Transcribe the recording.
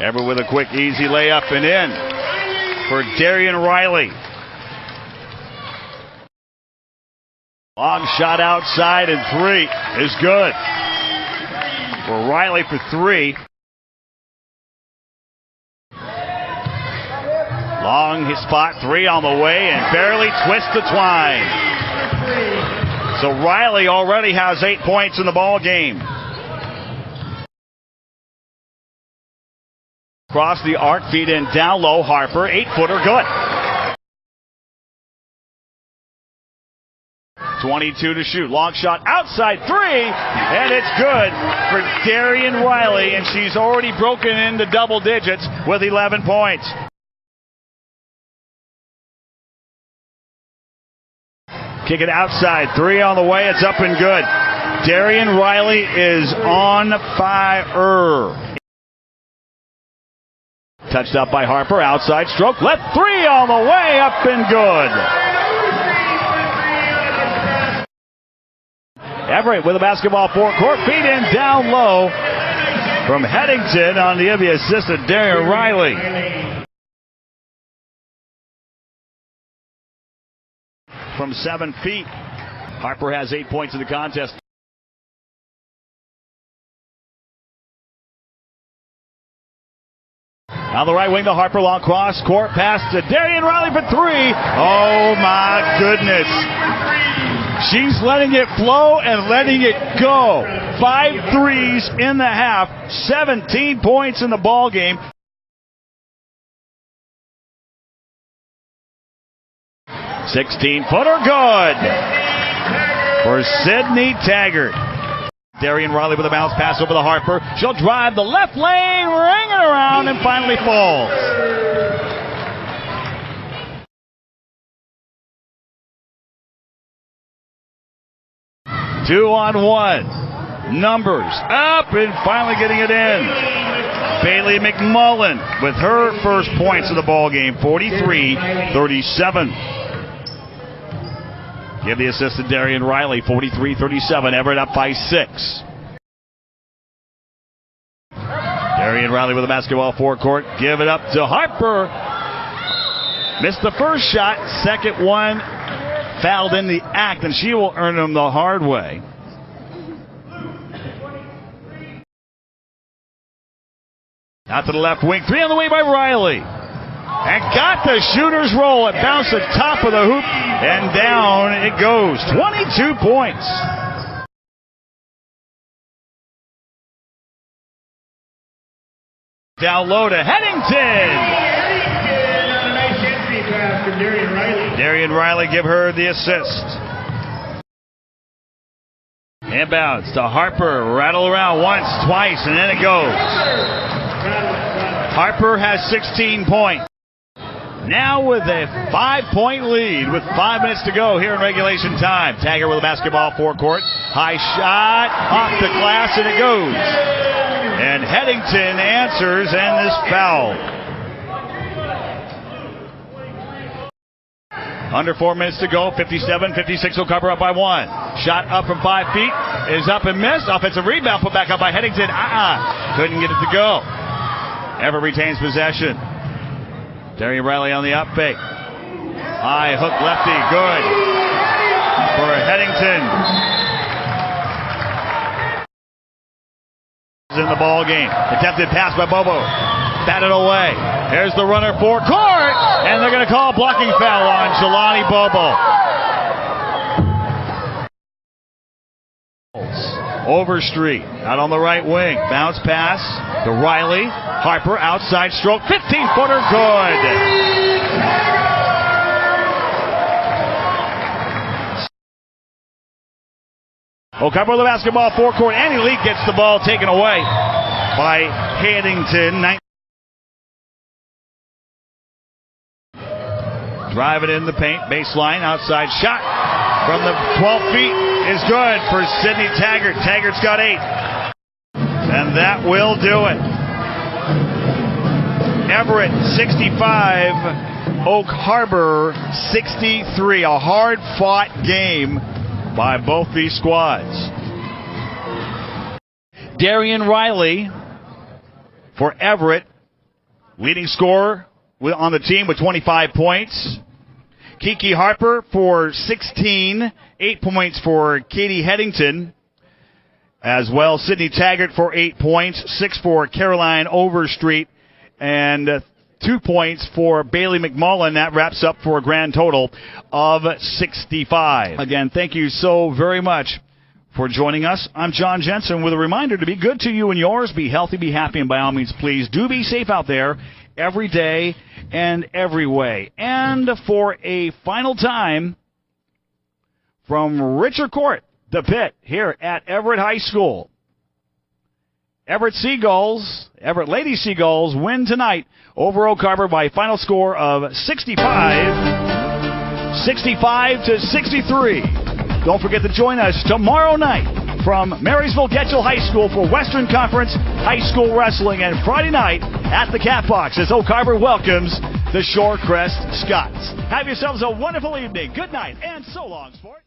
Everett with a quick, easy layup and in for Darian Rielly. Long shot outside and three is good for Rielly for three. Long his spot, three on the way, and barely twists the twine. So Rielly already has 8 points in the ball game. Across the arc, feed in down low, Harper, 8-footer, good. 22 to shoot, long shot outside three, and it's good for Darian Rielly, and she's already broken into double digits with 11 points. Kick it outside, three on the way, it's up and good. Darian Rielly is on fire. Touched up by Harper, outside stroke, left three on the way, up and good. Everett with a basketball forecourt, feed in down low from Headington on the assistant Darian Rielly. From 7 feet, Harper has 8 points in the contest. On the right wing to Harper, long cross court pass to Darian Rielly for three. Oh my goodness. She's letting it flow and letting it go. 5 threes in the half, 17 points in the ball game. "16-footer good for Sydney Taggart. Darian Rielly with a bounce pass over to Harper. She'll drive the left lane, ring it around, and finally falls. Two on one. Numbers up and finally getting it in. Bailey McMullen with her first points of the ball game, 43-37. Give the assist to Darian Rielly, 43-37. Everett up by 6. Darian Rielly with a basketball forecourt. Give it up to Harper. Missed the first shot. Second one fouled in the act, and she will earn him the hard way. Out to the left wing. Three on the way by Rielly. And got the shooter's roll. It bounced the top of the hoop, and down it goes. 22 points. Down low to Headington. Darian Rielly give her the assist. Inbounds to Harper. Rattle around once, twice, and then it goes. Harper has 16 points. Now with a 5-point lead with 5 minutes to go here in regulation time. Taggart with a basketball forecourt. High shot off the glass, and it goes. And Headington answers and is fouled. Under 4 minutes to go. 57-56 will cover up by 1. Shot up from 5 feet is up and missed. Offensive rebound put back up by Headington. Couldn't get it to go. Everett retains possession. Darian Rielly on the up fake. High hook lefty, good for Headington. In the ball game. Attempted pass by Bobo. Batted away. There's the runner for court, and they're going to call a blocking foul on Jelani Bobo. Overstreet out on the right wing. Bounce pass to Rielly. Harper outside stroke. 15-footer good. O'Connor with the basketball forecourt. Annie Lee gets the ball taken away by Headington. Drive it in the paint. Baseline. Outside shot from the 12 feet is good for Sydney Taggart. Taggart's got 8. And that will do it. Everett 65, Oak Harbor 63. A hard-fought game by both these squads. Darian Rielly for Everett leading scorer on the team with 25 points. Kiki Harper for 16, 8 points for Katie Headington. As well, Sydney Taggart for 8 points, 6 for Caroline Overstreet, and 2 points for Bailey McMullen. That wraps up for a grand total of 65. Again, thank you so very much for joining us. I'm John Jensen with a reminder to be good to you and yours. Be healthy, be happy, and by all means, please do be safe out there every day and every way. And for a final time from Richer Court, the pit here at Everett High School. Everett Lady Seagulls win tonight over Oak Harbor by a final score of 65-63. Don't forget to join us tomorrow night from Marysville-Getchell High School for Western Conference High School Wrestling, and Friday night at the Cat Box as Oak Harbor welcomes the Shorecrest Scots. Have yourselves a wonderful evening. Good night, and so long, sport.